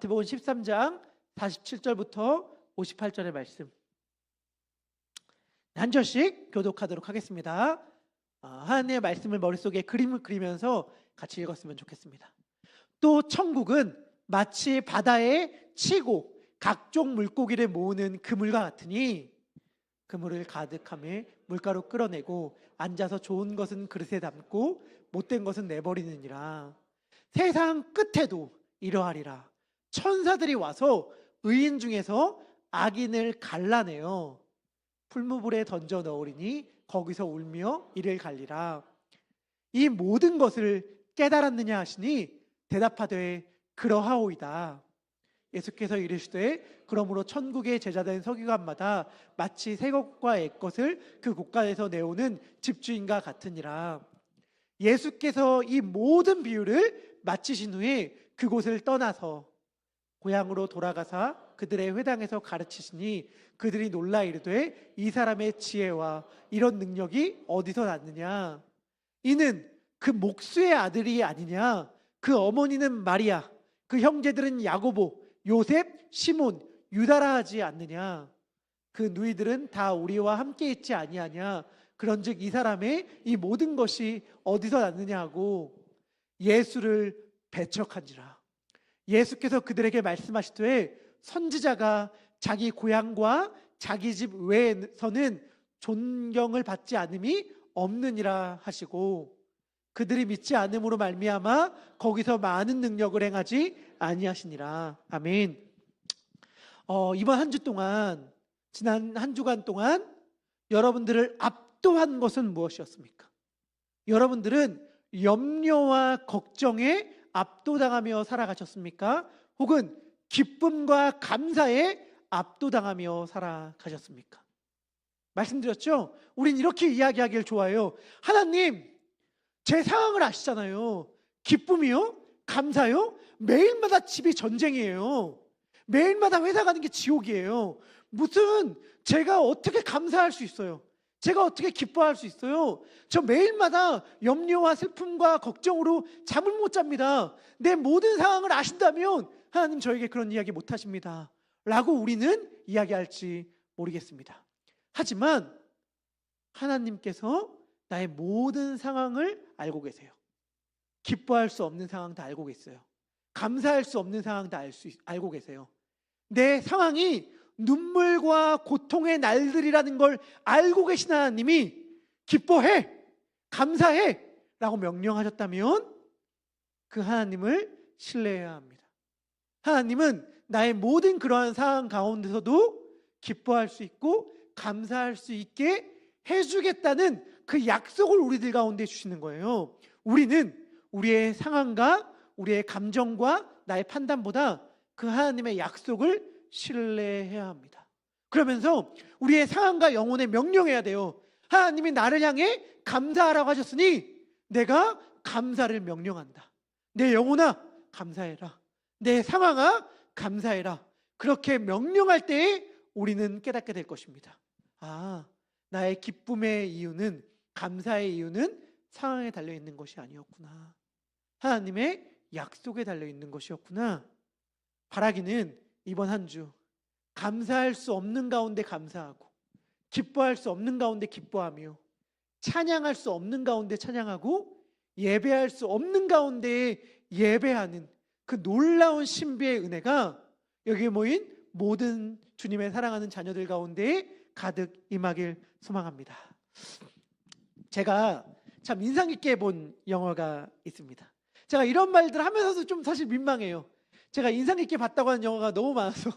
마태복음 13장 47절부터 58절의 말씀 한 절씩 교독하도록 하겠습니다. 하나님의 말씀을 머릿속에 그림을 그리면서 같이 읽었으면 좋겠습니다. 또 천국은 마치 바다에 치고 각종 물고기를 모으는 그물과 같으니 그물을 가득하며 물가로 끌어내고 앉아서 좋은 것은 그릇에 담고 못된 것은 내버리느니라. 세상 끝에도 이러하리라. 천사들이 와서 의인 중에서 악인을 갈라내어 풀무불에 던져 넣으리니 거기서 울며 이를 갈리라. 이 모든 것을 깨달았느냐 하시니 대답하되 그러하오이다. 예수께서 이르시되 그러므로 천국의 제자된 서기관마다 마치 새것과 옛것을 그 곳간에서 내오는 집주인과 같으니라. 예수께서 이 모든 비유를 마치신 후에 그곳을 떠나서 고향으로 돌아가사 그들의 회당에서 가르치시니 그들이 놀라 이르되 이 사람의 지혜와 이런 능력이 어디서 났느냐. 이는 그 목수의 아들이 아니냐. 그 어머니는 마리아, 그 형제들은 야고보, 요셉, 시몬, 유다라 하지 않느냐. 그 누이들은 다 우리와 함께 있지 아니하냐. 그런즉 이 사람의 이 모든 것이 어디서 났느냐 하고 예수를 배척한지라. 예수께서 그들에게 말씀하시되 선지자가 자기 고향과 자기 집 외에서는 존경을 받지 않음이 없느니라 하시고 그들이 믿지 않음으로 말미암아 거기서 많은 능력을 행하지 아니하시니라. 아멘. 이번 한 주 동안, 지난 한 주간 동안 여러분들을 압도한 것은 무엇이었습니까? 여러분들은 염려와 걱정에 압도당하며 살아가셨습니까? 혹은 기쁨과 감사에 압도당하며 살아가셨습니까? 말씀드렸죠? 우린 이렇게 이야기하길 좋아해요. 하나님, 제 상황을 아시잖아요. 기쁨이요? 감사요? 매일마다 집이 전쟁이에요. 매일마다 회사 가는 게 지옥이에요. 무슨 제가 어떻게 감사할 수 있어요? 제가 어떻게 기뻐할 수 있어요? 저 매일마다 염려와 슬픔과 걱정으로 잠을 못 잡니다. 내 모든 상황을 아신다면 하나님 저에게 그런 이야기 못 하십니다 라고 우리는 이야기할지 모르겠습니다. 하지만 하나님께서 나의 모든 상황을 알고 계세요. 기뻐할 수 없는 상황도 알고 계세요. 감사할 수 없는 상황도 알고 계세요. 내 상황이 눈물과 고통의 날들이라는 걸 알고 계신 하나님이 기뻐해, 감사해 라고 명령하셨다면 그 하나님을 신뢰해야 합니다. 하나님은 나의 모든 그러한 상황 가운데서도 기뻐할 수 있고 감사할 수 있게 해주겠다는 그 약속을 우리들 가운데 주시는 거예요. 우리는 우리의 상황과 우리의 감정과 나의 판단보다 그 하나님의 약속을 신뢰해야 합니다. 그러면서 우리의 상황과 영혼에 명령해야 돼요. 하나님이 나를 향해 감사하라고 하셨으니 내가 감사를 명령한다. 내 영혼아 감사해라. 내 상황아 감사해라. 그렇게 명령할 때에 우리는 깨닫게 될 것입니다. 나의 기쁨의 이유는, 감사의 이유는 상황에 달려있는 것이 아니었구나. 하나님의 약속에 달려있는 것이었구나. 바라기는 이번 한 주 감사할 수 없는 가운데 감사하고 기뻐할 수 없는 가운데 기뻐하며 찬양할 수 없는 가운데 찬양하고 예배할 수 없는 가운데 예배하는 그 놀라운 신비의 은혜가 여기에 모인 모든 주님의 사랑하는 자녀들 가운데 가득 임하길 소망합니다. 제가 참 인상 깊게 본 영화가 있습니다. 제가 이런 말들 하면서도 좀 사실 민망해요. 제가 인상 깊게 봤다고 하는 영화가 너무 많아서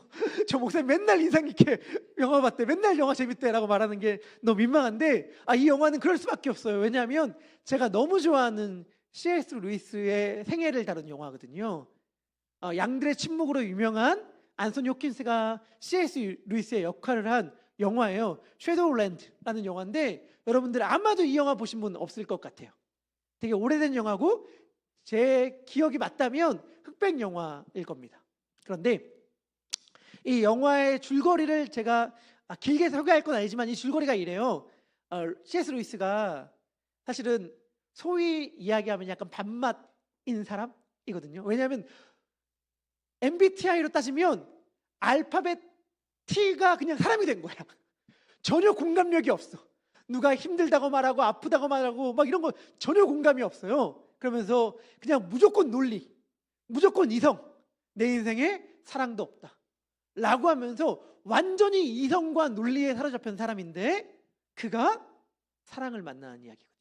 저 목사님 맨날 인상 깊게 영화 봤대, 맨날 영화 재밌대 라고 말하는 게 너무 민망한데 이 영화는 그럴 수밖에 없어요. 왜냐하면 제가 너무 좋아하는 C.S. 루이스의 생애를 다룬 영화거든요. 양들의 침묵으로 유명한 안소니 호킨스가 C.S. 루이스의 역할을 한 영화예요. 섀도우랜드라는 영화인데 여러분들 아마도 이 영화 보신 분 없을 것 같아요. 되게 오래된 영화고 제 기억이 맞다면 흑백 영화일 겁니다. 그런데 이 영화의 줄거리를 제가 길게 소개할 건 아니지만 이 줄거리가 이래요. C.S. 루이스가 사실은 소위 이야기하면 약간 반맛인 사람이거든요. 왜냐하면 MBTI로 따지면 알파벳 T가 그냥 사람이 된 거야. 전혀 공감력이 없어. 누가 힘들다고 말하고 아프다고 말하고 막 이런 거 전혀 공감이 없어요. 그러면서 그냥 무조건 논리, 무조건 이성, 내 인생에 사랑도 없다 라고 하면서 완전히 이성과 논리에 사로잡힌 사람인데, 그가 사랑을 만나는 이야기거든요.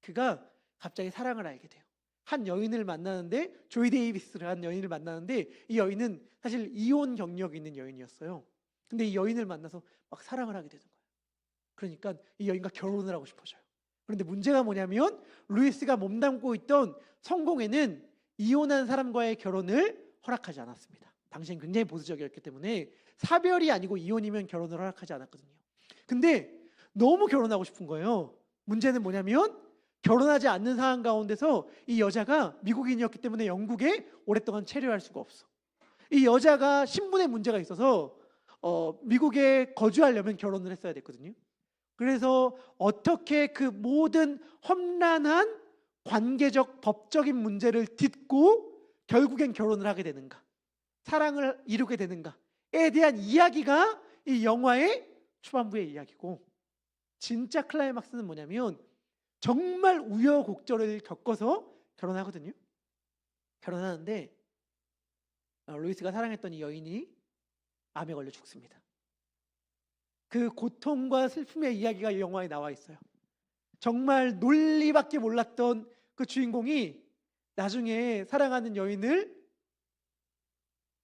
그가 갑자기 사랑을 알게 돼요. 한 여인을 만나는데, 조이 데이비스라는 여인을 만나는데, 이 여인은 사실 이혼 경력이 있는 여인이었어요. 근데 이 여인을 만나서 막 사랑을 하게 되는 거예요. 그러니까 이 여인과 결혼을 하고 싶어져요. 그런데 문제가 뭐냐면, 루이스가 몸담고 있던 성공회는 이혼한 사람과의 결혼을 허락하지 않았습니다. 당시엔 굉장히 보수적이었기 때문에 사별이 아니고 이혼이면 결혼을 허락하지 않았거든요. 근데 너무 결혼하고 싶은 거예요. 문제는 뭐냐면, 결혼하지 않는 상황 가운데서 이 여자가 미국인이었기 때문에 영국에 오랫동안 체류할 수가 없어. 이 여자가 신분에 문제가 있어서 미국에 거주하려면 결혼을 했어야 됐거든요. 그래서 어떻게 그 모든 험난한 관계적 법적인 문제를 딛고 결국엔 결혼을 하게 되는가, 사랑을 이루게 되는가에 대한 이야기가 이 영화의 초반부의 이야기고, 진짜 클라이막스는 뭐냐면 정말 우여곡절을 겪어서 결혼하거든요. 결혼하는데 루이스가 사랑했던 이 여인이 암에 걸려 죽습니다. 그 고통과 슬픔의 이야기가 이 영화에 나와 있어요. 정말 논리밖에 몰랐던 그 주인공이 나중에 사랑하는 여인을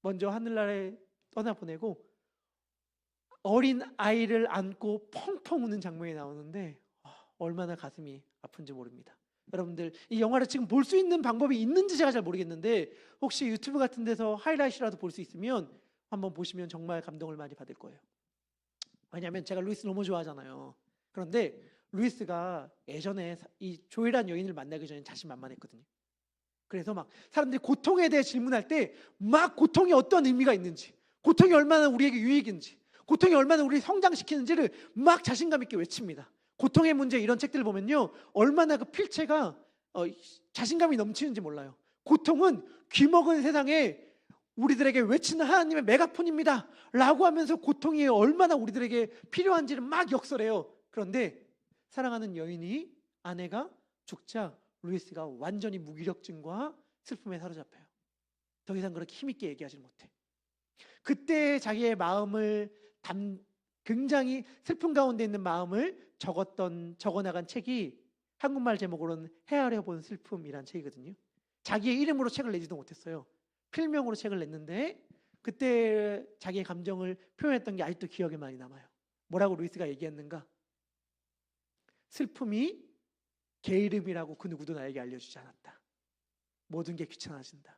먼저 하늘나라에 떠나보내고 어린 아이를 안고 펑펑 우는 장면이 나오는데 얼마나 가슴이 아픈지 모릅니다. 여러분들 이 영화를 지금 볼 수 있는 방법이 있는지 제가 잘 모르겠는데, 혹시 유튜브 같은 데서 하이라이트라도 볼 수 있으면 한번 보시면 정말 감동을 많이 받을 거예요. 왜냐하면 제가 루이스 너무 좋아하잖아요. 그런데 루이스가 예전에 이 조이란 여인을 만나기 전에 자신만만했거든요. 그래서 막 사람들이 고통에 대해 질문할 때 막 고통이 어떤 의미가 있는지, 고통이 얼마나 우리에게 유익인지, 고통이 얼마나 우리를 성장시키는지를 막 자신감 있게 외칩니다. 고통의 문제 이런 책들을 보면요, 얼마나 그 필체가 자신감이 넘치는지 몰라요. 고통은 귀먹은 세상에 우리들에게 외치는 하나님의 메가폰입니다 라고 하면서 고통이 얼마나 우리들에게 필요한지를 막 역설해요. 그런데 사랑하는 여인이, 아내가 죽자 루이스가 완전히 무기력증과 슬픔에 사로잡혀요. 더 이상 그렇게 힘있게 얘기하지 못해. 그때 자기의 마음을 굉장히 슬픔 가운데 있는 마음을 적어나간 책이 한국말 제목으로는 헤아려 본 슬픔이란 책이거든요. 자기의 이름으로 책을 내지도 못했어요. 필명으로 책을 냈는데 그때 자기의 감정을 표현했던 게 아직도 기억에 많이 남아요. 뭐라고 루이스가 얘기했는가? 슬픔이 개 이름이라고 그 누구도 나에게 알려주지 않았다. 모든 게 귀찮아진다.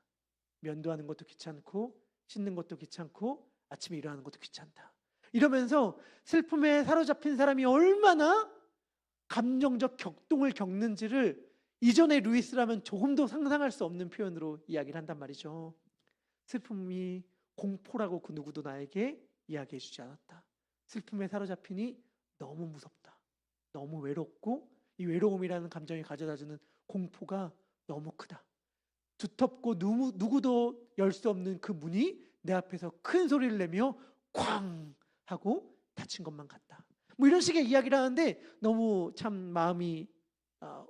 면도하는 것도 귀찮고 씻는 것도 귀찮고 아침에 일어나는 것도 귀찮다. 이러면서 슬픔에 사로잡힌 사람이 얼마나 감정적 격동을 겪는지를 이전의 루이스라면 조금도 상상할 수 없는 표현으로 이야기를 한단 말이죠. 슬픔이 공포라고 그 누구도 나에게 이야기해 주지 않았다. 슬픔에 사로잡히니 너무 무섭다. 너무 외롭고 이 외로움이라는 감정이 가져다주는 공포가 너무 크다. 두텁고 누구도 열 수 없는 그 문이 내 앞에서 큰 소리를 내며 쾅 하고 닫힌 것만 같다. 뭐 이런 식의 이야기를 하는데 너무 참 마음이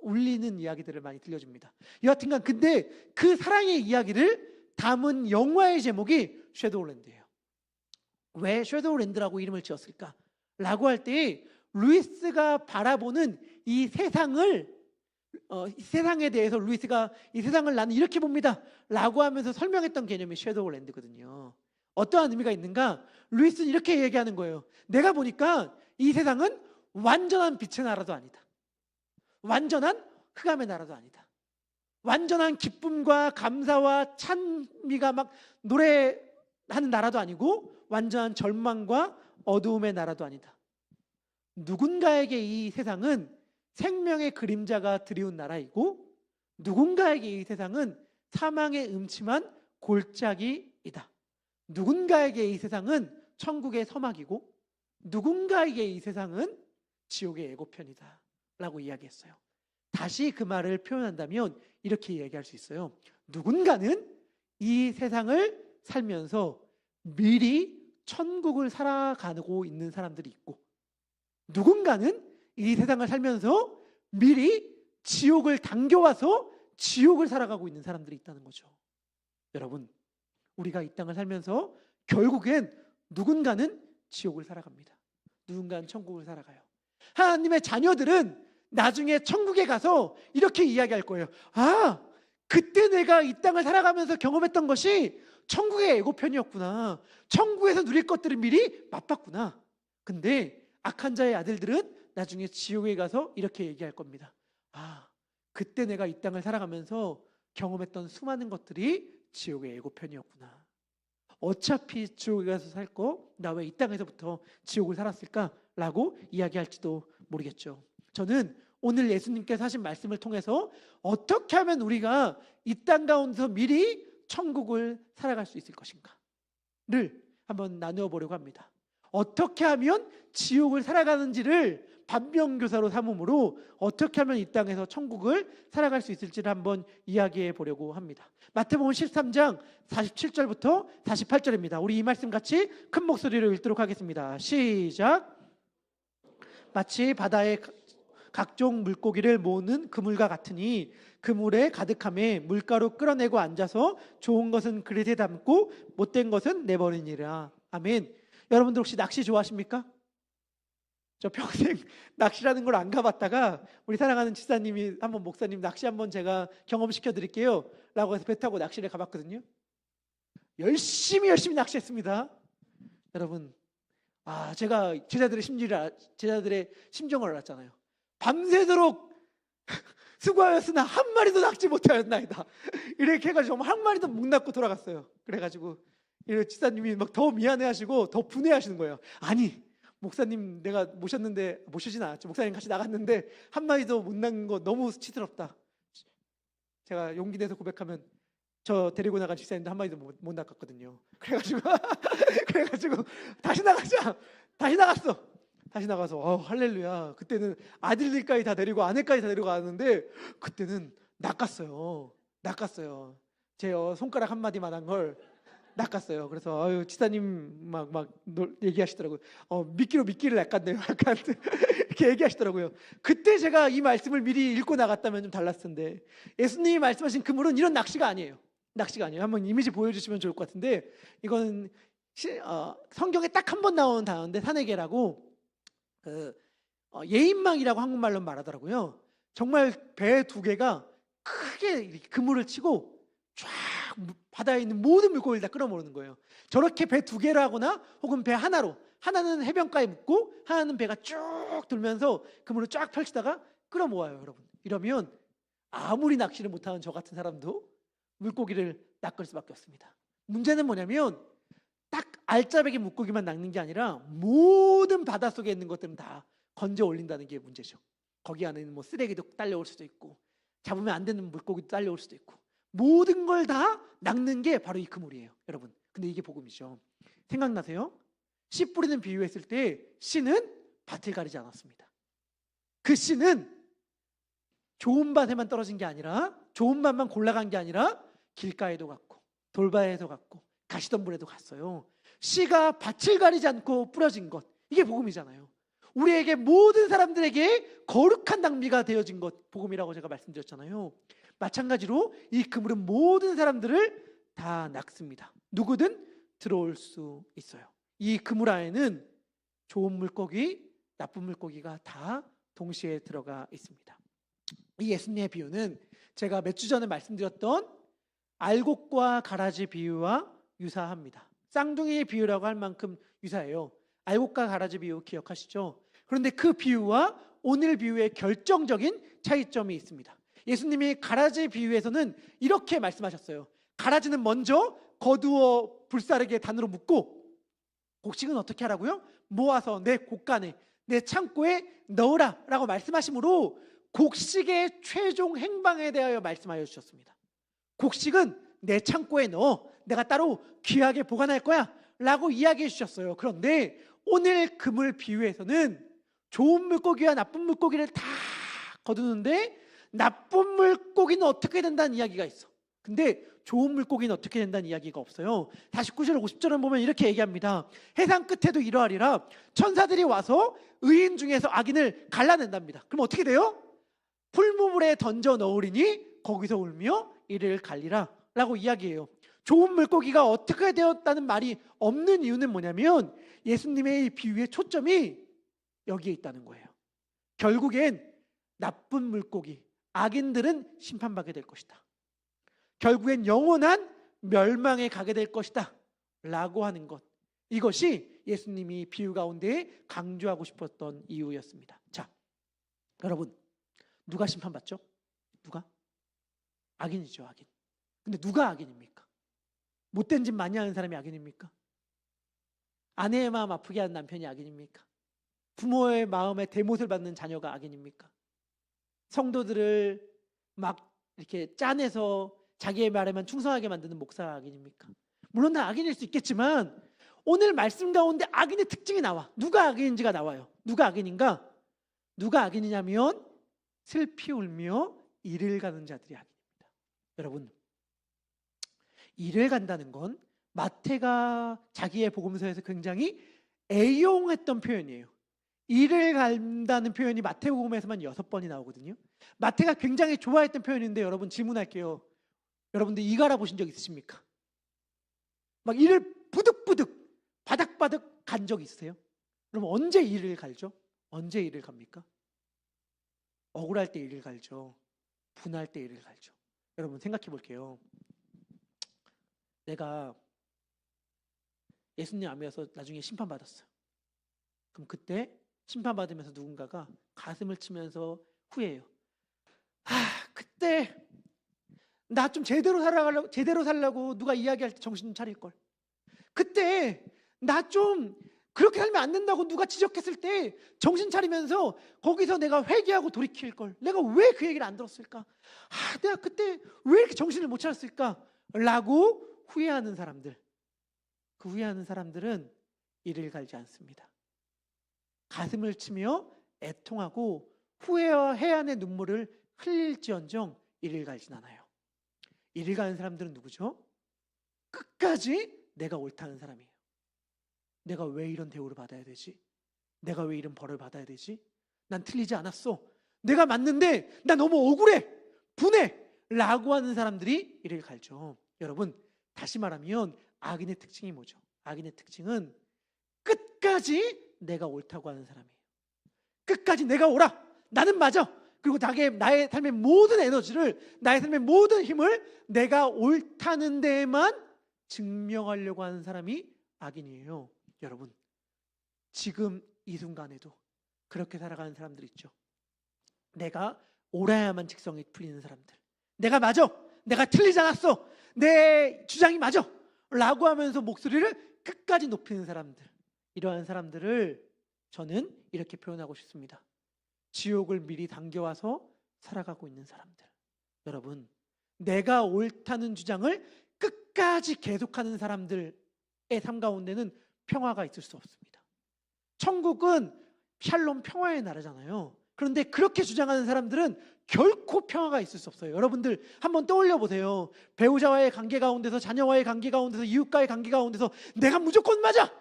울리는 이야기들을 많이 들려줍니다. 여하튼간 근데 그 사랑의 이야기를 담은 영화의 제목이 섀도우랜드예요. 왜 섀도우랜드라고 이름을 지었을까? 라고 할 때 루이스가 바라보는 이 세상을 이 세상에 대해서 루이스가 이 세상을 나는 이렇게 봅니다 라고 하면서 설명했던 개념이 섀도우랜드거든요. 어떠한 의미가 있는가? 루이스는 이렇게 얘기하는 거예요. 내가 보니까 이 세상은 완전한 빛의 나라도 아니다. 완전한 흑암의 나라도 아니다. 완전한 기쁨과 감사와 찬미가 막 노래하는 나라도 아니고 완전한 절망과 어두움의 나라도 아니다. 누군가에게 이 세상은 생명의 그림자가 드리운 나라이고 누군가에게 이 세상은 사망의 음침한 골짜기이다. 누군가에게 이 세상은 천국의 서막이고 누군가에게 이 세상은 지옥의 예고편이다 라고 이야기했어요. 다시 그 말을 표현한다면 이렇게 이야기할 수 있어요. 누군가는 이 세상을 살면서 미리 천국을 살아가고 있는 사람들이 있고, 누군가는 이 세상을 살면서 미리 지옥을 당겨와서 지옥을 살아가고 있는 사람들이 있다는 거죠. 여러분, 우리가 이 땅을 살면서 결국엔 누군가는 지옥을 살아갑니다. 누군가는 천국을 살아가요. 하나님의 자녀들은 나중에 천국에 가서 이렇게 이야기할 거예요. 아, 그때 내가 이 땅을 살아가면서 경험했던 것이 천국의 예고편이었구나. 천국에서 누릴 것들을 미리 맛봤구나. 근데 악한 자의 아들들은 나중에 지옥에 가서 이렇게 얘기할 겁니다. 아, 그때 내가 이 땅을 살아가면서 경험했던 수많은 것들이 지옥의 예고편이었구나. 어차피 지옥에 가서 살 거, 나 왜 이 땅에서부터 지옥을 살았을까? 라고 이야기할지도 모르겠죠. 저는 오늘 예수님께서 하신 말씀을 통해서 어떻게 하면 우리가 이 땅 가운데서 미리 천국을 살아갈 수 있을 것인가를 한번 나누어 보려고 합니다. 어떻게 하면 지옥을 살아가는지를 반면교사로 삼음으로 어떻게 하면 이 땅에서 천국을 살아갈 수 있을지를 한번 이야기해 보려고 합니다. 마태복음 13장 47절부터 48절입니다. 우리 이 말씀 같이 큰 목소리로 읽도록 하겠습니다. 시작. 마치 바다에 각종 물고기를 모으는 그물과 같으니 그물에 가득함에 물가로 끌어내고 앉아서 좋은 것은 그릇에 담고 못된 것은 내버리니라. 아멘. 여러분들 혹시 낚시 좋아하십니까? 저 평생 낚시라는 걸 안 가봤다가 우리 사랑하는 지사님이 한번 목사님 낚시 한번 제가 경험시켜 드릴게요 라고 해서 배 타고 낚시를 가봤거든요. 열심히 낚시했습니다. 여러분, 제가 제자들의 심정을 알았잖아요. 밤새도록 수고하였으나 한 마리도 낚지 못하였나이다. 이렇게 해가지고 정말 한 마리도 못 낚고 돌아갔어요. 그래가지고 지사님이 막 더 미안해하시고 더 분해하시는 거예요. 아니, 목사님 내가 모시진 않았죠. 목사님 같이 나갔는데 한 마리도 못 낚는 거 너무 수치스럽다. 제가 용기 내서 고백하면 저 데리고 나간 집사님도 한 마리도 못 낚았거든요. 그래가지고 다시 나가서 할렐루야. 그때는 아들들까지 다 데리고 아내까지 다 데리고 가는데 그때는 낚았어요. 제 손가락 한 마디만한 걸 낚았어요. 그래서 지사님 막 얘기하시더라고요. 미끼를 낚았네요. 약간 이렇게 얘기하시더라고요. 그때 제가 이 말씀을 미리 읽고 나갔다면 좀 달랐을 텐데, 예수님이 말씀하신 그물은 이런 낚시가 아니에요. 한번 이미지 보여주시면 좋을 것 같은데, 이거는 성경에 딱 한 번 나오는 단어인데 산에게라고 예인망이라고 한국말로 말하더라고요. 정말 배 두 개가 크게 그물을 치고 쫙 바다에 있는 모든 물고기를 다 끌어모으는 거예요. 저렇게 배 두 개로 하거나 혹은 배 하나로, 하나는 해변가에 묶고 하나는 배가 쭉 돌면서 그물을 쫙 펼치다가 끌어모아요. 여러분, 이러면 아무리 낚시를 못하는 저 같은 사람도 물고기를 낚을 수밖에 없습니다. 문제는 뭐냐면 딱 알짜배기 물고기만 낚는 게 아니라 모든 바닷속에 있는 것들은 다 건져 올린다는 게 문제죠. 거기 안에는 뭐 쓰레기도 딸려올 수도 있고 잡으면 안 되는 물고기도 딸려올 수도 있고 모든 걸 다 낚는 게 바로 이 그물이에요. 여러분, 근데 이게 복음이죠. 생각나세요? 씨 뿌리는 비유했을 때 씨는 밭을 가리지 않았습니다. 그 씨는 좋은 밭에만 떨어진 게 아니라, 좋은 밭만 골라간 게 아니라 길가에도 갔고 돌바에도 갔고 가시덤불에도 갔어요. 씨가 밭을 가리지 않고 뿌려진 것, 이게 복음이잖아요. 우리에게 모든 사람들에게 거룩한 낭비가 되어진 것, 복음이라고 제가 말씀드렸잖아요. 마찬가지로 이 그물은 모든 사람들을 다 낚습니다. 누구든 들어올 수 있어요. 이 그물 안에는 좋은 물고기, 나쁜 물고기가 다 동시에 들어가 있습니다. 이 예수님의 비유는 제가 몇 주 전에 말씀드렸던 알곡과 가라지 비유와 유사합니다. 쌍둥이의 비유라고 할 만큼 유사해요. 알곡과 가라지 비유 기억하시죠? 그런데 그 비유와 오늘 비유의 결정적인 차이점이 있습니다. 예수님이 가라지 비유에서는 이렇게 말씀하셨어요. 가라지는 먼저 거두어 불사르게 단으로 묶고, 곡식은 어떻게 하라고요? 모아서 내 곳간에, 내 창고에 넣으라 라고 말씀하시므로 곡식의 최종 행방에 대하여 말씀하여 주셨습니다. 곡식은 내 창고에 넣어 내가 따로 귀하게 보관할 거야 라고 이야기해 주셨어요. 그런데 오늘 그물 비유에서는 좋은 물고기와 나쁜 물고기를 다 거두는데 나쁜 물고기는 어떻게 된다는 이야기가 있어. 근데 좋은 물고기는 어떻게 된다는 이야기가 없어요. 49절 50절을 보면 이렇게 얘기합니다. 해상 끝에도 이러하리라. 천사들이 와서 의인 중에서 악인을 갈라낸답니다. 그럼 어떻게 돼요? 풀무불에 던져 넣으리니 거기서 울며 이를 갈리라 라고 이야기해요. 좋은 물고기가 어떻게 되었다는 말이 없는 이유는 뭐냐면 예수님의 비유의 초점이 여기에 있다는 거예요. 결국엔 나쁜 물고기, 악인들은 심판받게 될 것이다. 결국엔 영원한 멸망에 가게 될 것이다 라고 하는 것, 이것이 예수님이 비유 가운데 강조하고 싶었던 이유였습니다. 자, 여러분, 누가 심판받죠? 누가? 악인이죠, 악인. 근데 누가 악인입니까? 못된 짓 많이 하는 사람이 악인입니까? 아내의 마음 아프게 하는 남편이 악인입니까? 부모의 마음에 대못을 받는 자녀가 악인입니까? 성도들을 막 이렇게 짜내서 자기의 말에만 충성하게 만드는 목사가 악인입니까? 물론 다 악인일 수 있겠지만 오늘 말씀 가운데 악인의 특징이 나와. 누가 악인인지가 나와요. 누가 악인인가? 누가 악인이냐면 슬피 울며 이를 가는 자들이 악인입니다. 여러분, 이를 간다는 건 마태가 자기의 복음서에서 굉장히 애용했던 표현이에요. 이를 간다는 표현이 마태복음에서만 6번이 나오거든요. 마태가 굉장히 좋아했던 표현인데 여러분 질문할게요. 여러분들 이 갈아보신 적 있으십니까? 막 이를 부득부득 바닥바닥 간 적 있으세요? 그럼 언제 이를 갈죠? 언제 이를 갑니까? 억울할 때 이를 갈죠. 분할 때 이를 갈죠. 여러분 생각해 볼게요. 내가 예수님 암이어서 나중에 심판받았어요. 그럼 그때 심판받으면서 누군가가 가슴을 치면서 후회해요. 그때 나 좀 제대로 살려고 누가 이야기할 때 정신 좀 차릴걸. 그때 나 좀 그렇게 살면 안 된다고 누가 지적했을 때 정신 차리면서 거기서 내가 회개하고 돌이킬걸. 내가 왜 그 얘기를 안 들었을까? 내가 그때 왜 이렇게 정신을 못 차렸을까? 라고 후회하는 사람들. 그 후회하는 사람들은 이를 갈지 않습니다. 가슴을 치며 애통하고 후회와 해안의 눈물을 흘릴지언정 이를 갈진 않아요. 이를 가는 사람들은 누구죠? 끝까지 내가 옳다는 사람이에요. 내가 왜 이런 대우를 받아야 되지? 내가 왜 이런 벌을 받아야 되지? 난 틀리지 않았어. 내가 맞는데 나 너무 억울해, 분해 라고 하는 사람들이 이를 갈죠. 여러분, 다시 말하면 악인의 특징이 뭐죠? 악인의 특징은 끝까지 내가 옳다고 하는 사람이에요. 끝까지 내가 옳아, 나는 맞아. 그리고 나의 삶의 모든 에너지를, 나의 삶의 모든 힘을 내가 옳다는 데에만 증명하려고 하는 사람이 악인이에요. 여러분, 지금 이 순간에도 그렇게 살아가는 사람들 있죠. 내가 옳아야만 직성이 풀리는 사람들. 내가 맞아, 내가 틀리지 않았어, 내 주장이 맞아 라고 하면서 목소리를 끝까지 높이는 사람들, 이러한 사람들을 저는 이렇게 표현하고 싶습니다. 지옥을 미리 당겨와서 살아가고 있는 사람들. 여러분, 내가 옳다는 주장을 끝까지 계속하는 사람들의 삶 가운데는 평화가 있을 수 없습니다. 천국은 샬롬 평화의 나라잖아요. 그런데 그렇게 주장하는 사람들은 결코 평화가 있을 수 없어요. 여러분들 한번 떠올려 보세요. 배우자와의 관계 가운데서, 자녀와의 관계 가운데서, 이웃과의 관계 가운데서 내가 무조건 맞아,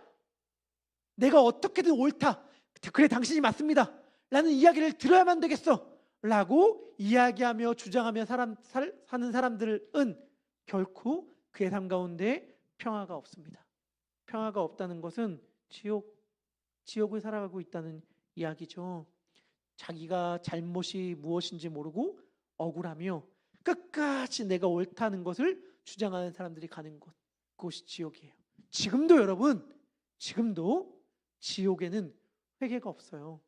내가 어떻게든 옳다, 그래 당신이 맞습니다 라는 이야기를 들어야만 되겠어 라고 이야기하며 주장하며 사는 사람들은 결코 그의 삶 가운데 평화가 없습니다. 평화가 없다는 것은 지옥을 살아가고 있다는 이야기죠. 자기가 잘못이 무엇인지 모르고 억울하며 끝까지 내가 옳다는 것을 주장하는 사람들이 가는 곳, 그것이 지옥이에요. 지금도 여러분, 지금도 지옥에는 회개가 없어요.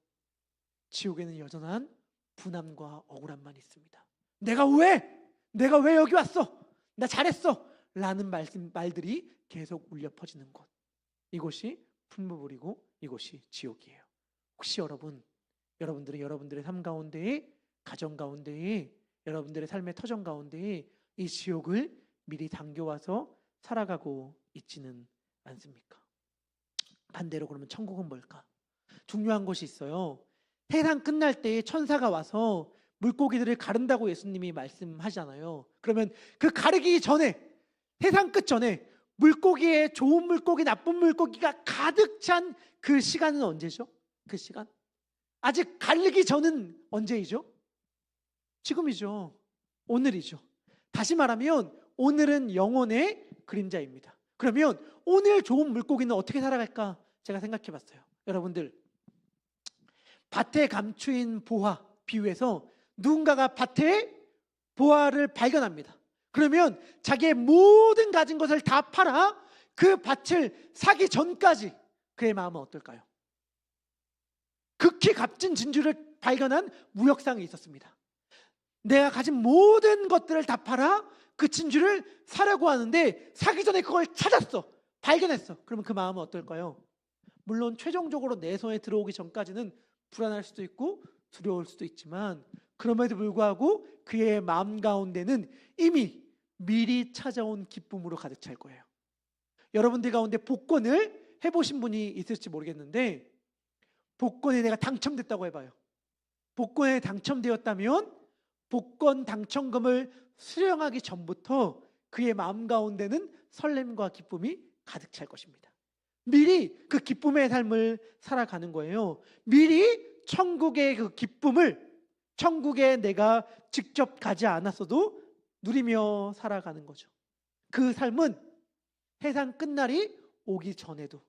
지옥에는 여전한 분함과 억울함만 있습니다. 내가 왜 여기 왔어? 나 잘했어 라는 말들이 계속 울려 퍼지는 곳, 이곳이 풀무불이고 이곳이 지옥이에요. 혹시 여러분들은 여러분들의 삶 가운데에, 가정 가운데에, 여러분들의 삶의 터전 가운데에 이 지옥을 미리 당겨와서 살아가고 있지는 않습니까? 반대로 그러면 천국은 뭘까? 중요한 것이 있어요. 세상 끝날 때에 천사가 와서 물고기들을 가른다고 예수님이 말씀하잖아요. 그러면 그 가르기 전에 세상 끝 전에 물고기에 좋은 물고기, 나쁜 물고기가 가득 찬 그 시간은 언제죠? 그 시간? 아직 가르기 전은 언제이죠? 지금이죠. 오늘이죠. 다시 말하면 오늘은 영혼의 그림자입니다. 그러면 오늘 좋은 물고기는 어떻게 살아갈까? 제가 생각해 봤어요. 여러분들, 밭에 감추인 보화 비유해서 누군가가 밭에 보화를 발견합니다. 그러면 자기의 모든 가진 것을 다 팔아 그 밭을 사기 전까지 그의 마음은 어떨까요? 극히 값진 진주를 발견한 무역상이 있었습니다. 내가 가진 모든 것들을 다 팔아 그 진주를 사려고 하는데 사기 전에 그걸 찾았어. 발견했어. 그러면 그 마음은 어떨까요? 물론 최종적으로 내 손에 들어오기 전까지는 불안할 수도 있고 두려울 수도 있지만, 그럼에도 불구하고 그의 마음 가운데는 이미 미리 찾아온 기쁨으로 가득 찰 거예요. 여러분들 가운데 복권을 해보신 분이 있을지 모르겠는데, 복권에 내가 당첨됐다고 해봐요. 복권에 당첨되었다면 복권 당첨금을 수령하기 전부터 그의 마음 가운데는 설렘과 기쁨이 가득 찰 것입니다. 미리 그 기쁨의 삶을 살아가는 거예요. 미리 천국의 그 기쁨을, 천국에 내가 직접 가지 않았어도 누리며 살아가는 거죠. 그 삶은 세상 끝날이 오기 전에도,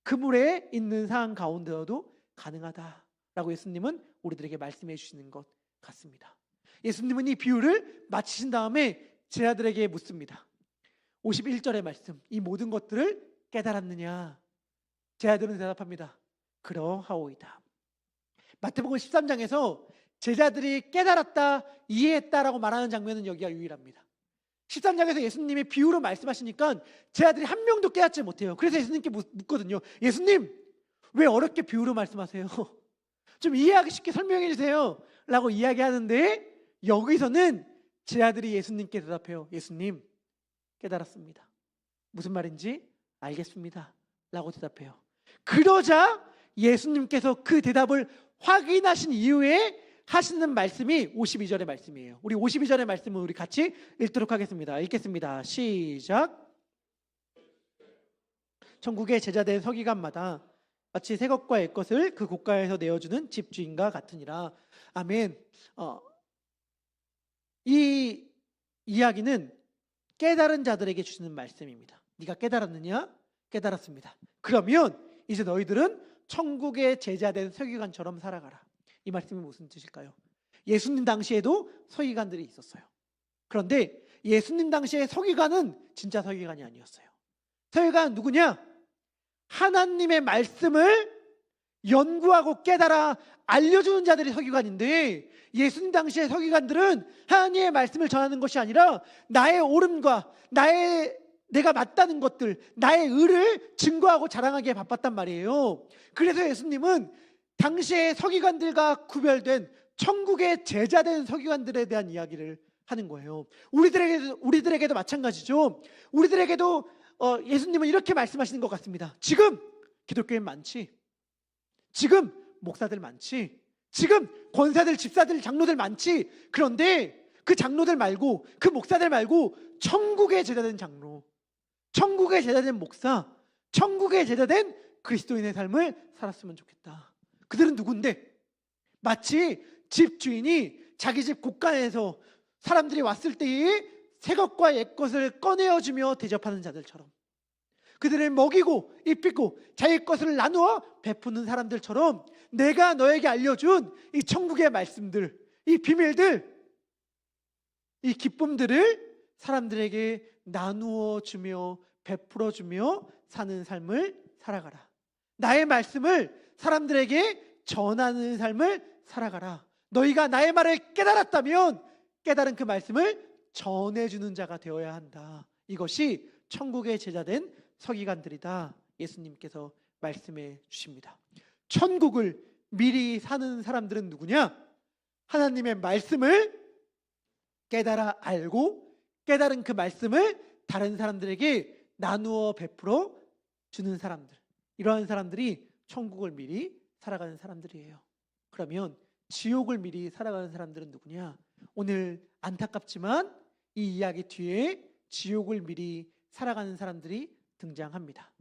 그물에 있는 상황 가운데서도 가능하다라고 예수님은 우리들에게 말씀해 주시는 것 같습니다. 예수님은 이 비유를 마치신 다음에 제자들에게 묻습니다. 51절의 말씀, 이 모든 것들을 깨달았느냐? 제자들은 대답합니다. 그러하오이다. 마태복음 13장에서 제자들이 깨달았다, 이해했다라고 말하는 장면은 여기가 유일합니다. 13장에서 예수님이 비유로 말씀하시니까 제자들이 한 명도 깨닫지 못해요. 그래서 예수님께 묻거든요. 예수님, 왜 어렵게 비유로 말씀하세요? 좀 이해하기 쉽게 설명해 주세요 라고 이야기하는데, 여기서는 제자들이 예수님께 대답해요. 예수님, 깨달았습니다. 무슨 말인지 알겠습니다 라고 대답해요. 그러자 예수님께서 그 대답을 확인하신 이후에 하시는 말씀이 52절의 말씀이에요. 우리 52절의 말씀을 우리 같이 읽도록 하겠습니다. 읽겠습니다. 시작. 천국의 제자된 서기관마다 마치 새 것과 옛 것을 그 고가에서 내어주는 집주인과 같으니라. 아멘. 이 이야기는 깨달은 자들에게 주시는 말씀입니다. 네가 깨달았느냐? 깨달았습니다. 그러면 이제 너희들은 천국의 제자된 서기관처럼 살아가라. 이 말씀이 무슨 뜻일까요? 예수님 당시에도 서기관들이 있었어요. 그런데 예수님 당시에 서기관은 진짜 서기관이 아니었어요. 서기관은 누구냐? 하나님의 말씀을 연구하고 깨달아 알려주는 자들이 서기관인데, 예수님 당시의 서기관들은 하나님의 말씀을 전하는 것이 아니라 나의 옳음과 내가 맞다는 것들, 나의 의를 증거하고 자랑하기에 바빴단 말이에요. 그래서 예수님은 당시의 서기관들과 구별된 천국의 제자된 서기관들에 대한 이야기를 하는 거예요. 우리들에게도 마찬가지죠. 우리들에게도 예수님은 이렇게 말씀하시는 것 같습니다. 지금 기독교인 많지, 지금 목사들 많지, 지금 권사들, 집사들, 장로들 많지. 그런데 그 장로들 말고, 그 목사들 말고 천국의 제자된 장로, 천국의 제자된 목사, 천국의 제자된 그리스도인의 삶을 살았으면 좋겠다. 그들은 누군데? 마치 집주인이 자기 집 곳간에서 사람들이 왔을 때에 새 것과 옛 것을 꺼내어주며 대접하는 자들처럼, 그들을 먹이고 입히고 자기 것을 나누어 베푸는 사람들처럼, 내가 너에게 알려준 이 천국의 말씀들, 이 비밀들, 이 기쁨들을 사람들에게 나누어 주며 베풀어 주며 사는 삶을 살아가라. 나의 말씀을 사람들에게 전하는 삶을 살아가라. 너희가 나의 말을 깨달았다면 깨달은 그 말씀을 전해주는 자가 되어야 한다. 이것이 천국의 제자된 서기관들이다. 예수님께서 말씀해 주십니다. 천국을 미리 사는 사람들은 누구냐? 하나님의 말씀을 깨달아 알고 깨달은 그 말씀을 다른 사람들에게 나누어 베풀어 주는 사람들, 이러한 사람들이 천국을 미리 살아가는 사람들이에요. 그러면 지옥을 미리 살아가는 사람들은 누구냐? 오늘 안타깝지만 이 이야기 뒤에 지옥을 미리 살아가는 사람들이 등장합니다.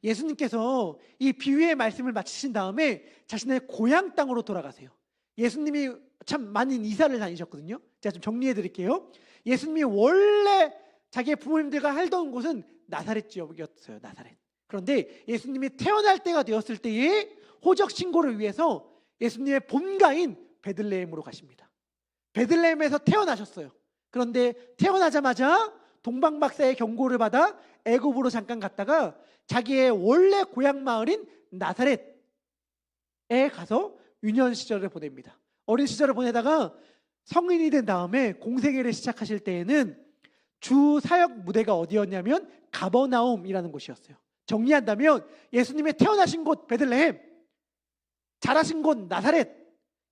예수님께서 이 비유의 말씀을 마치신 다음에 자신의 고향 땅으로 돌아가세요. 예수님이 참 많은 이사를 다니셨거든요. 제가 좀 정리해 드릴게요. 예수님이 원래 자기의 부모님들과 살던 곳은 나사렛 지역이었어요. 나사렛. 그런데 예수님이 태어날 때가 되었을 때에 호적 신고를 위해서 예수님의 본가인 베들레헴으로 가십니다. 베들레헴에서 태어나셨어요. 그런데 태어나자마자 동방박사의 경고를 받아 애굽으로 잠깐 갔다가 자기의 원래 고향 마을인 나사렛에 가서 유년 시절을 보냅니다. 어린 시절을 보내다가 성인이 된 다음에 공생애를 시작하실 때에는 주 사역 무대가 어디였냐면 가버나움이라는 곳이었어요. 정리한다면 예수님의 태어나신 곳 베들레헴, 자라신 곳 나사렛,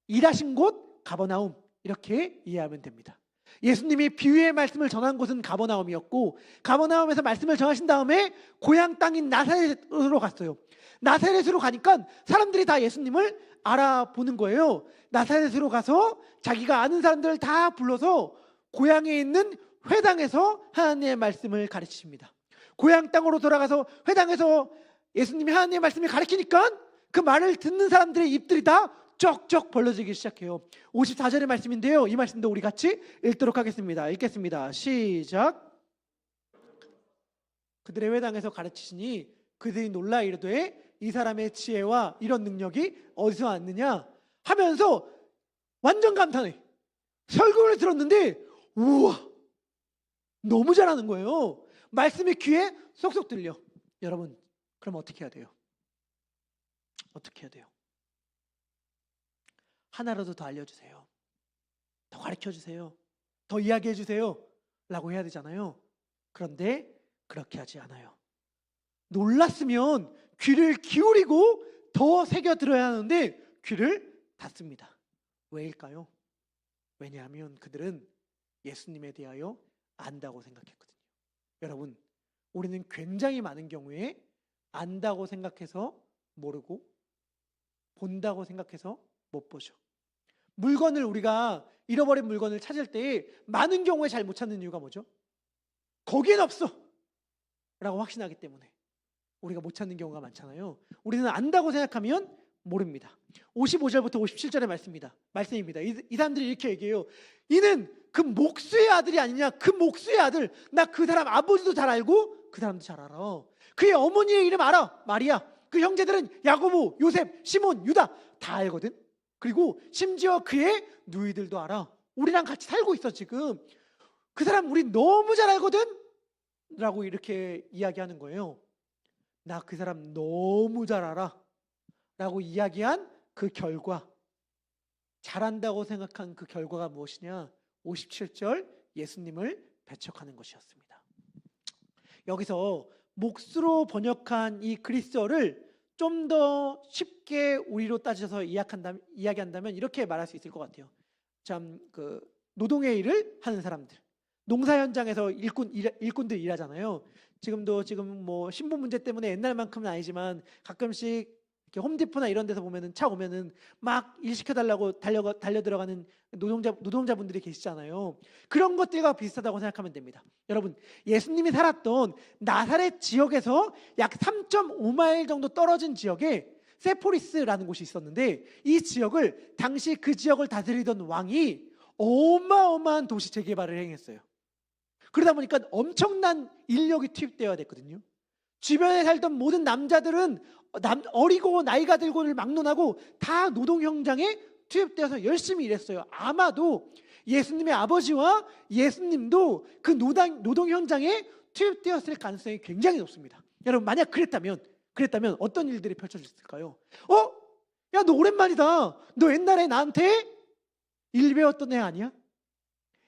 일하신 곳 가버나움, 이렇게 이해하면 됩니다. 예수님이 비유의 말씀을 전한 곳은 가버나움이었고, 가버나움에서 말씀을 전하신 다음에 고향 땅인 나사렛으로 갔어요. 나사렛으로 가니까 사람들이 다 예수님을 알아보는 거예요. 나사렛으로 가서 자기가 아는 사람들을 다 불러서 고향에 있는 회당에서 하나님의 말씀을 가르치십니다. 고향 땅으로 돌아가서 회당에서 예수님이 하나님의 말씀을 가르치니까 그 말을 듣는 사람들의 입들이 다 쩍쩍 벌려지기 시작해요. 54절의 말씀인데요, 이 말씀도 우리 같이 읽도록 하겠습니다. 읽겠습니다. 시작. 그들의 회당에서 가르치시니 그들이 놀라 이르되 이 사람의 지혜와 이런 능력이 어디서 왔느냐 하면서 완전 감탄해. 설교를 들었는데 우와, 너무 잘하는 거예요. 말씀이 귀에 쏙쏙 들려. 여러분, 그럼 어떻게 해야 돼요? 어떻게 해야 돼요? 하나라도 더 알려주세요. 더 가르쳐주세요. 더 이야기해주세요. 라고 해야 되잖아요. 그런데 그렇게 하지 않아요. 놀랐으면 귀를 기울이고 더 새겨 들어야 하는데 귀를 닫습니다. 왜일까요? 왜냐하면 그들은 예수님에 대하여 안다고 생각했거든요. 여러분, 우리는 굉장히 많은 경우에 안다고 생각해서 모르고, 본다고 생각해서 못 보죠. 물건을, 우리가 잃어버린 물건을 찾을 때 많은 경우에 잘 못 찾는 이유가 뭐죠? 거기엔 없어 라고 확신하기 때문에 우리가 못 찾는 경우가 많잖아요. 우리는 안다고 생각하면 모릅니다. 55절부터 57절의 말씀입니다. 이 사람들이 이렇게 얘기해요. 이는 그 목수의 아들이 아니냐. 그 목수의 아들, 나 그 사람 아버지도 잘 알고 그 사람도 잘 알아. 그의 어머니의 이름 알아, 마리아. 그 형제들은 야고보, 요셉, 시몬, 유다 다 알거든. 그리고 심지어 그의 누이들도 알아. 우리랑 같이 살고 있어 지금. 그 사람 우리 너무 잘 알거든 라고 이렇게 이야기하는 거예요. 나 그 사람 너무 잘 알아 라고 이야기한 그 결과, 잘한다고 생각한 그 결과가 무엇이냐? 57절, 예수님을 배척하는 것이었습니다. 여기서 목수로 번역한 이 그리스어를 좀 더 쉽게 우리로 따져서 이야기한다면 이렇게 말할 수 있을 것 같아요. 참, 노동의 일을 하는 사람들, 농사 현장에서 일꾼들 일하잖아요. 지금 뭐 신분 문제 때문에 옛날만큼은 아니지만 가끔씩 이렇게 홈디포나 이런 데서 보면은 차 오면은 막 일 시켜달라고 달려 들어가는 노동자분들이 계시잖아요. 그런 것들과 비슷하다고 생각하면 됩니다. 여러분, 예수님이 살았던 나사렛 지역에서 약 3.5마일 정도 떨어진 지역에 세포리스라는 곳이 있었는데, 이 지역을, 당시 그 지역을 다스리던 왕이 어마어마한 도시 재개발을 행했어요. 그러다 보니까 엄청난 인력이 투입되어야 됐거든요. 주변에 살던 모든 남자들은 어리고 나이가 들고를 막론하고 다 노동 현장에 투입되어서 열심히 일했어요. 아마도 예수님의 아버지와 예수님도 그 노동 현장에 투입되었을 가능성이 굉장히 높습니다. 여러분, 만약 그랬다면 어떤 일들이 펼쳐졌을까요? 야, 너 오랜만이다. 너 옛날에 나한테 일 배웠던 애 아니야?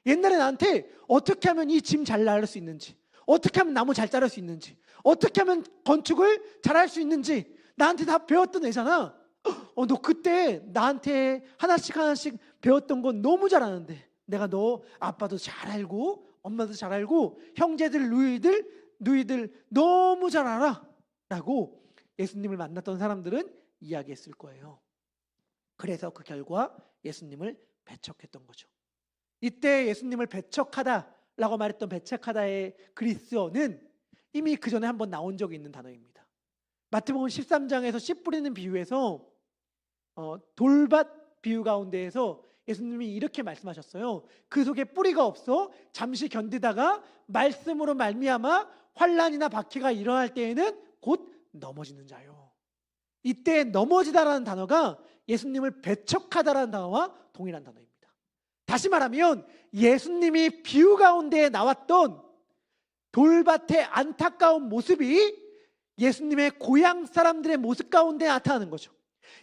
옛날에 나한테 어떻게 하면 이 짐 잘 나를 수 있는지, 어떻게 하면 나무 잘 자를 수 있는지, 어떻게 하면 건축을 잘 할 수 있는지 나한테 다 배웠던 애잖아. 너 그때 나한테 하나씩 배웠던 건 너무 잘하는데, 내가 너 아빠도 잘 알고 엄마도 잘 알고 형제들, 누이들 너무 잘 알아 라고 예수님을 만났던 사람들은 이야기했을 거예요. 그래서 그 결과 예수님을 배척했던 거죠. 이때 예수님을 배척하다 라고 말했던 베체카다의 그리스어는 이미 그 전에 한번 나온 적이 있는 단어입니다. 마태복음 13장에서 씨 뿌리는 비유에서 돌밭 비유 가운데에서 예수님이 이렇게 말씀하셨어요. 그 속에 뿌리가 없어 잠시 견디다가 말씀으로 말미암아 환난이나 박해가 일어날 때에는 곧 넘어지는 자요. 이때 넘어지다라는 단어가 예수님을 배척하다라는 단어와 동일한 단어입니다. 다시 말하면 예수님이 비유 가운데 나왔던 돌밭의 안타까운 모습이 예수님의 고향 사람들의 모습 가운데 나타나는 거죠.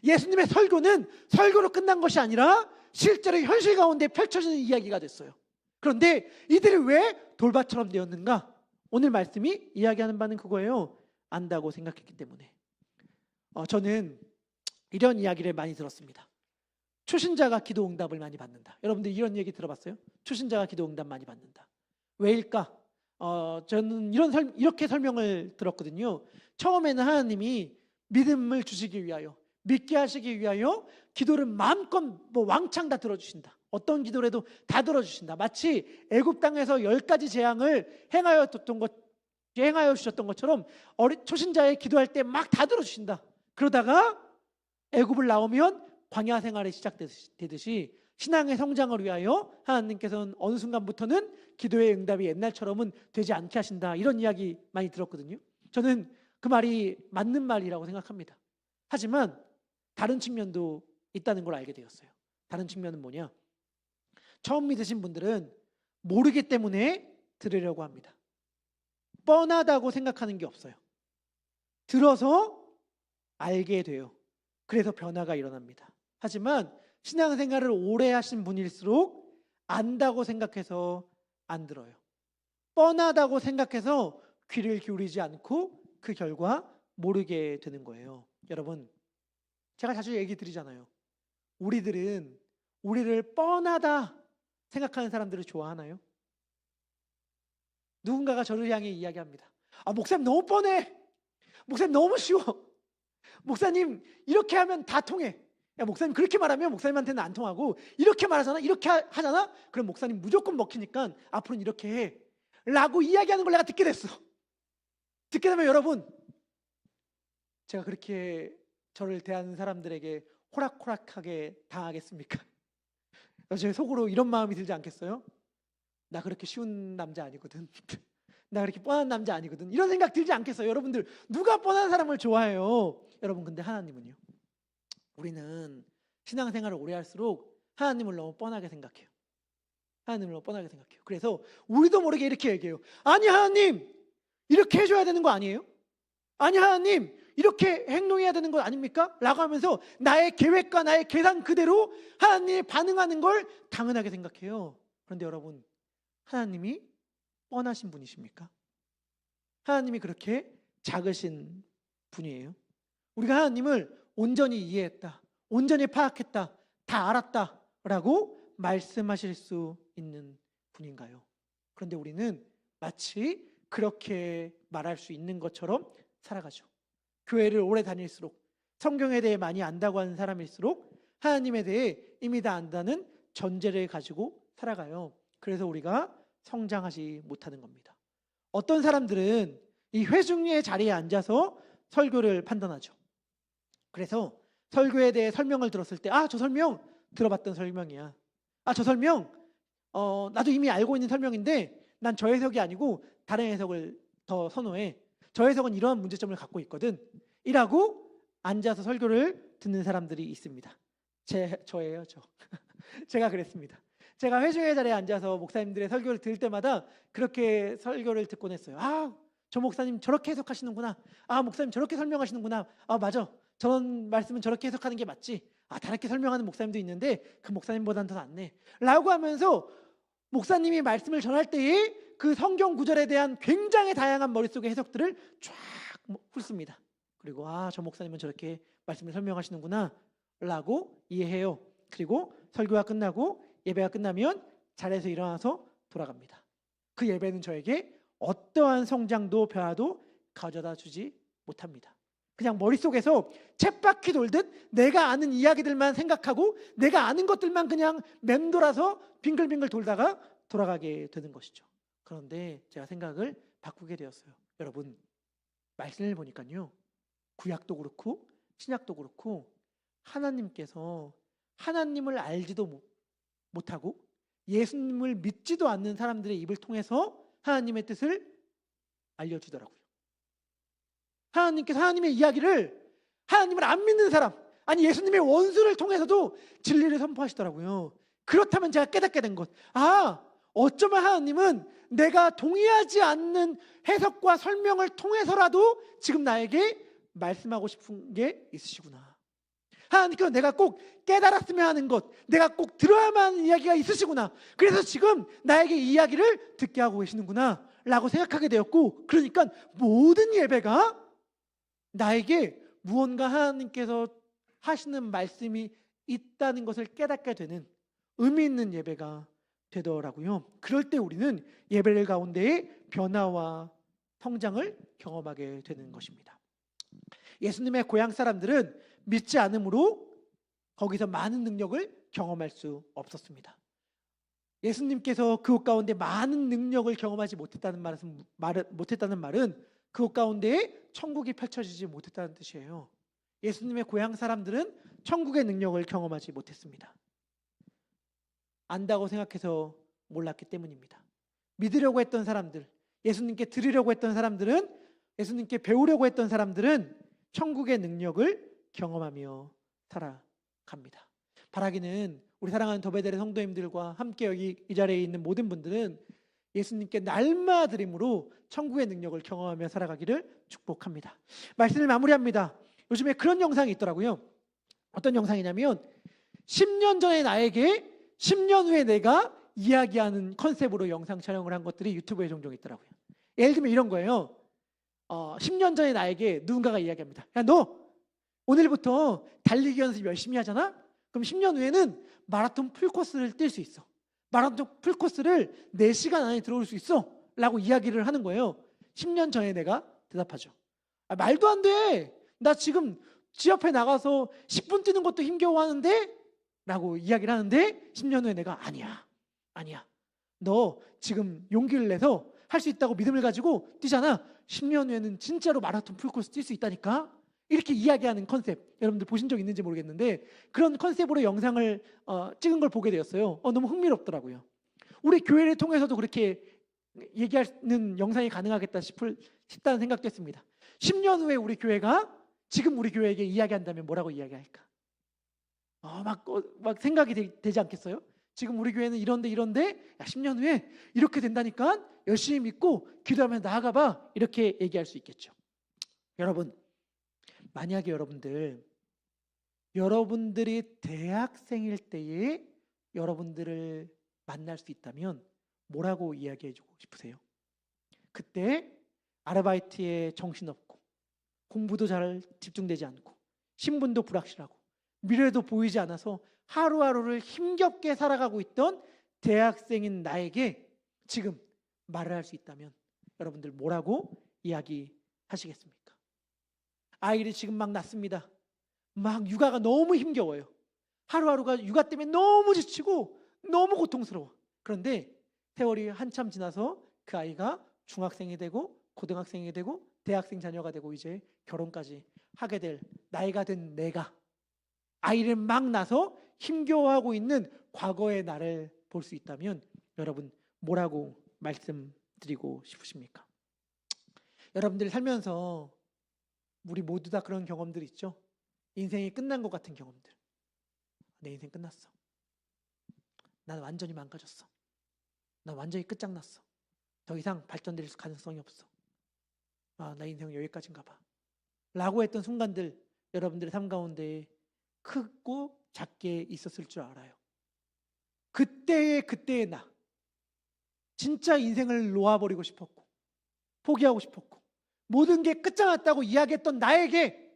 예수님의 설교는 설교로 끝난 것이 아니라 실제로 현실 가운데 펼쳐지는 이야기가 됐어요. 그런데 이들이 왜 돌밭처럼 되었는가? 오늘 말씀이 이야기하는 바는 그거예요. 안다고 생각했기 때문에. 저는 이런 이야기를 많이 들었습니다. 초신자가 기도 응답을 많이 받는다. 여러분들 이런 얘기 들어봤어요? 초신자가 기도 응답 많이 받는다. 왜일까? 저는 이렇게 설명을 들었거든요. 처음에는 하나님이 믿음을 주시기 위하여, 믿게 하시기 위하여 기도를 마음껏 왕창 다 들어주신다. 어떤 기도라도 다 들어주신다. 마치 애굽 땅에서 10가지 재앙을 행하여 주셨던 것처럼 초신자의 기도할 때 막 다 들어주신다. 그러다가 애굽을 나오면 광야 생활이 시작되듯이 신앙의 성장을 위하여 하나님께서는 어느 순간부터는 기도의 응답이 옛날처럼은 되지 않게 하신다. 이런 이야기 많이 들었거든요. 저는 그 말이 맞는 말이라고 생각합니다. 하지만 다른 측면도 있다는 걸 알게 되었어요. 다른 측면은 뭐냐? 처음 믿으신 분들은 모르기 때문에 들으려고 합니다. 뻔하다고 생각하는 게 없어요. 들어서 알게 돼요. 그래서 변화가 일어납니다. 하지만 신앙생활을 오래 하신 분일수록 안다고 생각해서 안 들어요. 뻔하다고 생각해서 귀를 기울이지 않고 그 결과 모르게 되는 거예요. 여러분, 제가 자주 얘기 드리잖아요. 우리들은 우리를 뻔하다 생각하는 사람들을 좋아하나요? 누군가가 저를 향해 이야기합니다. 목사님 너무 뻔해. 목사님 너무 쉬워. 목사님 이렇게 하면 다 통해. 야, 목사님 그렇게 말하면 목사님한테는 안 통하고 이렇게 말하잖아, 이렇게 하잖아. 그럼 목사님 무조건 먹히니까 앞으로는 이렇게 해 라고 이야기하는 걸 내가 듣게 됐어. 듣게 되면 여러분, 제가 그렇게 저를 대하는 사람들에게 호락호락하게 당하겠습니까? 제 속으로 이런 마음이 들지 않겠어요? 나 그렇게 쉬운 남자 아니거든. 나 그렇게 뻔한 남자 아니거든. 이런 생각 들지 않겠어요? 여러분들 누가 뻔한 사람을 좋아해요? 여러분, 근데 하나님은요? 우리는 신앙생활을 오래 할수록 하나님을 너무 뻔하게 생각해요. 하나님을 너무 뻔하게 생각해요. 그래서 우리도 모르게 이렇게 얘기해요. 아니 하나님, 이렇게 해줘야 되는 거 아니에요? 아니 하나님, 이렇게 행동해야 되는 거 아닙니까? 라고 하면서 나의 계획과 나의 계산 그대로 하나님이 반응하는 걸 당연하게 생각해요. 그런데 여러분, 하나님이 뻔하신 분이십니까? 하나님이 그렇게 작으신 분이에요? 우리가 하나님을 온전히 이해했다, 온전히 파악했다, 다 알았다 라고 말씀하실 수 있는 분인가요? 그런데 우리는 마치 그렇게 말할 수 있는 것처럼 살아가죠. 교회를 오래 다닐수록, 성경에 대해 많이 안다고 하는 사람일수록 하나님에 대해 이미 다 안다는 전제를 가지고 살아가요. 그래서 우리가 성장하지 못하는 겁니다. 어떤 사람들은 이 회중의 자리에 앉아서 설교를 판단하죠. 그래서 설교에 대해 설명을 들었을 때 저 설명 들어봤던 설명이야. 저 설명 나도 이미 알고 있는 설명인데 난 저 해석이 아니고 다른 해석을 더 선호해. 저 해석은 이러한 문제점을 갖고 있거든. 이라고 앉아서 설교를 듣는 사람들이 있습니다. 저예요, 저. 제가 그랬습니다. 제가 회중의 자리에 앉아서 목사님들의 설교를 들을 때마다 그렇게 설교를 듣곤 했어요. 저 목사님 저렇게 해석하시는구나. 목사님 저렇게 설명하시는구나. 맞아. 저런 말씀은 저렇게 해석하는 게 맞지. 다르게 설명하는 목사님도 있는데 그 목사님보다는 더 낫네. 라고 하면서 목사님이 말씀을 전할 때에 그 성경 구절에 대한 굉장히 다양한 머릿속의 해석들을 쫙 훑습니다. 그리고 저 목사님은 저렇게 말씀을 설명하시는구나 라고 이해해요. 그리고 설교가 끝나고 예배가 끝나면 자리에서 일어나서 돌아갑니다. 그 예배는 저에게 어떠한 성장도 변화도 가져다 주지 못합니다. 그냥 머릿속에서 쳇바퀴 돌듯 내가 아는 이야기들만 생각하고 내가 아는 것들만 그냥 맴돌아서 빙글빙글 돌다가 돌아가게 되는 것이죠. 그런데 제가 생각을 바꾸게 되었어요. 여러분, 말씀을 보니까요. 구약도 그렇고 신약도 그렇고 하나님께서 하나님을 알지도 못하고 예수님을 믿지도 않는 사람들의 입을 통해서 하나님의 뜻을 알려주더라고요. 하나님께서 하나님의 이야기를 하나님을 안 믿는 사람, 아니 예수님의 원수를 통해서도 진리를 선포하시더라고요. 그렇다면 제가 깨닫게 된 것, 어쩌면 하나님은 내가 동의하지 않는 해석과 설명을 통해서라도 지금 나에게 말씀하고 싶은 게 있으시구나. 하나님께서 내가 꼭 깨달았으면 하는 것, 내가 꼭 들어야만 하는 이야기가 있으시구나. 그래서 지금 나에게 이 이야기를 듣게 하고 계시는구나 라고 생각하게 되었고, 그러니까 모든 예배가 나에게 무언가 하나님께서 하시는 말씀이 있다는 것을 깨닫게 되는 의미 있는 예배가 되더라고요. 그럴 때 우리는 예배 가운데의 변화와 성장을 경험하게 되는 것입니다. 예수님의 고향 사람들은 믿지 않음으로 거기서 많은 능력을 경험할 수 없었습니다. 예수님께서 그곳 가운데 많은 능력을 경험하지 못했다는 말은 그곳 가운데에 천국이 펼쳐지지 못했다는 뜻이에요. 예수님의 고향 사람들은 천국의 능력을 경험하지 못했습니다. 안다고 생각해서 몰랐기 때문입니다. 믿으려고 했던 사람들, 예수님께 드리려고 했던 사람들은, 예수님께 배우려고 했던 사람들은 천국의 능력을 경험하며 살아갑니다. 바라기는 우리 사랑하는 더베델의 성도님들과 함께 여기 이 자리에 있는 모든 분들은 예수님께 날마다 드림으로 천국의 능력을 경험하며 살아가기를 축복합니다. 말씀을 마무리합니다. 요즘에 그런 영상이 있더라고요. 어떤 영상이냐면 10년 전에 나에게 10년 후에 내가 이야기하는 컨셉으로 영상 촬영을 한 것들이 유튜브에 종종 있더라고요. 예를 들면 이런 거예요. 10년 전에 나에게 누군가가 이야기합니다. 야, 너 오늘부터 달리기 연습 열심히 하잖아? 그럼 10년 후에는 마라톤 풀코스를 뛸 수 있어. 마라톤 풀코스를 4시간 안에 들어올 수 있어. 라고 이야기를 하는 거예요. 10년 전에 내가 대답하죠. 말도 안 돼. 나 지금 지 앞에 나가서 10분 뛰는 것도 힘겨워하는데? 라고 이야기를 하는데 10년 후에 내가 아니야. 너 지금 용기를 내서 할 수 있다고 믿음을 가지고 뛰잖아. 10년 후에는 진짜로 마라톤 풀코스 뛸 수 있다니까. 이렇게 이야기하는 컨셉, 여러분들 보신 적 있는지 모르겠는데 그런 컨셉으로 영상을 찍은 걸 보게 되었어요. 너무 흥미롭더라고요. 우리 교회를 통해서도 그렇게 얘기하는 영상이 가능하겠다 싶다는 생각도 했습니다. 10년 후에 우리 교회가 지금 우리 교회에게 이야기한다면 뭐라고 이야기할까? 막 생각이 되지 않겠어요? 지금 우리 교회는 이런데 야, 10년 후에 이렇게 된다니까 열심히 믿고 기도하며 나아가봐, 이렇게 얘기할 수 있겠죠. 여러분, 만약에 여러분들이 대학생일 때에 여러분들을 만날 수 있다면 뭐라고 이야기해주고 싶으세요? 그때 아르바이트에 정신없고 공부도 잘 집중되지 않고 신분도 불확실하고 미래도 보이지 않아서 하루하루를 힘겹게 살아가고 있던 대학생인 나에게 지금 말을 할 수 있다면 여러분들 뭐라고 이야기하시겠습니까? 아이를 지금 막 낳습니다. 막 육아가 너무 힘겨워요. 하루하루가 육아 때문에 너무 지치고 너무 고통스러워. 그런데 세월이 한참 지나서 그 아이가 중학생이 되고 고등학생이 되고 대학생 자녀가 되고 이제 결혼까지 하게 될 나이가 된 내가 아이를 막 낳아서 힘겨워하고 있는 과거의 나를 볼 수 있다면 여러분 뭐라고 말씀드리고 싶으십니까? 여러분들이 살면서 우리 모두 다 그런 경험들 있죠? 인생이 끝난 것 같은 경험들. 내 인생 끝났어. 난 완전히 망가졌어. 난 완전히 끝장났어. 더 이상 발전될 가능성이 없어. 나 인생 여기까지인가 봐. 라고 했던 순간들 여러분들의 삶 가운데 크고 작게 있었을 줄 알아요. 그때의 나. 진짜 인생을 놓아버리고 싶었고 포기하고 싶었고 모든 게 끝장났다고 이야기했던 나에게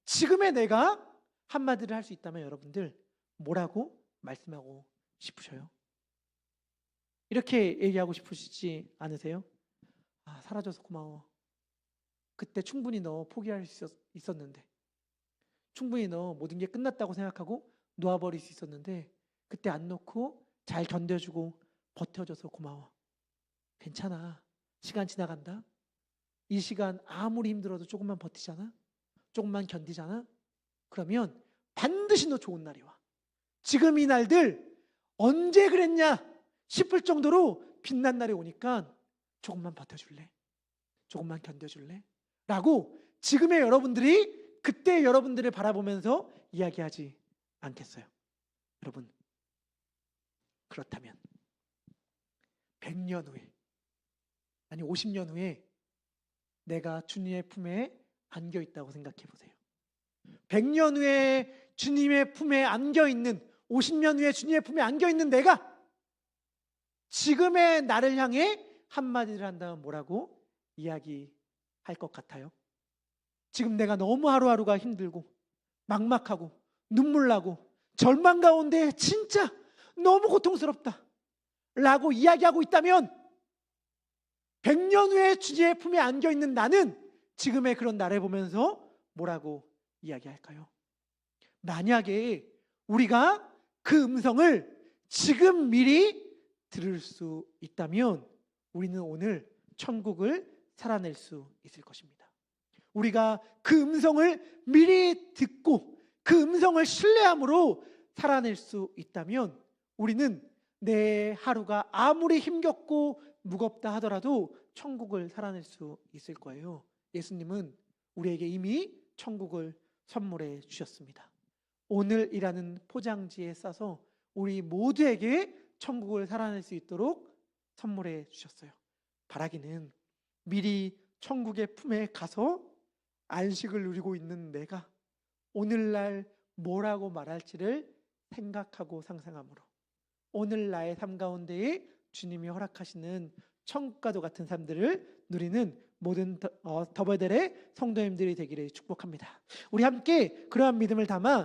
지금의 내가 한마디를 할 수 있다면 여러분들 뭐라고 말씀하고 싶으셔요? 이렇게 얘기하고 싶으시지 않으세요? 사라져서 고마워. 그때 충분히 너 포기할 수 있었는데 충분히 너 모든 게 끝났다고 생각하고 놓아버릴 수 있었는데 그때 안 놓고 잘 견뎌주고 버텨줘서 고마워. 괜찮아. 시간 지나간다. 이 시간 아무리 힘들어도 조금만 버티잖아. 조금만 견디잖아. 그러면 반드시 너 좋은 날이 와. 지금 이 날들 언제 그랬냐 싶을 정도로 빛난 날이 오니까 조금만 버텨줄래? 조금만 견뎌줄래? 라고 지금의 여러분들이 그때 여러분들을 바라보면서 이야기하지 않겠어요? 여러분, 그렇다면 100년 후에, 아니 50년 후에 내가 주님의 품에 안겨 있다고 생각해 보세요. 100년 후에 주님의 품에 안겨 있는, 50년 후에 주님의 품에 안겨 있는 내가 지금의 나를 향해 한마디를 한다면 뭐라고 이야기할 것 같아요? 지금 내가 너무 하루하루가 힘들고 막막하고 눈물 나고 절망 가운데 진짜 너무 고통스럽다 라고 이야기하고 있다면 100년 후에 주님의 품에 안겨 있는 나는 지금의 그런 나를 보면서 뭐라고 이야기할까요? 만약에 우리가 그 음성을 지금 미리 들을 수 있다면 우리는 오늘 천국을 살아낼 수 있을 것입니다. 우리가 그 음성을 미리 듣고 그 음성을 신뢰함으로 살아낼 수 있다면 우리는 내 하루가 아무리 힘겹고 무겁다 하더라도 천국을 살아낼 수 있을 거예요. 예수님은 우리에게 이미 천국을 선물해 주셨습니다. 오늘이라는 포장지에 싸서 우리 모두에게 천국을 살아낼 수 있도록 선물해 주셨어요. 바라기는 미리 천국의 품에 가서 안식을 누리고 있는 내가 오늘날 뭐라고 말할지를 생각하고 상상함으로 오늘 나의 삶 가운데에 주님이 허락하시는 천국과도 같은 삶들을 누리는 모든 더베델의 성도님들이 되기를 축복합니다. 우리 함께 그러한 믿음을 담아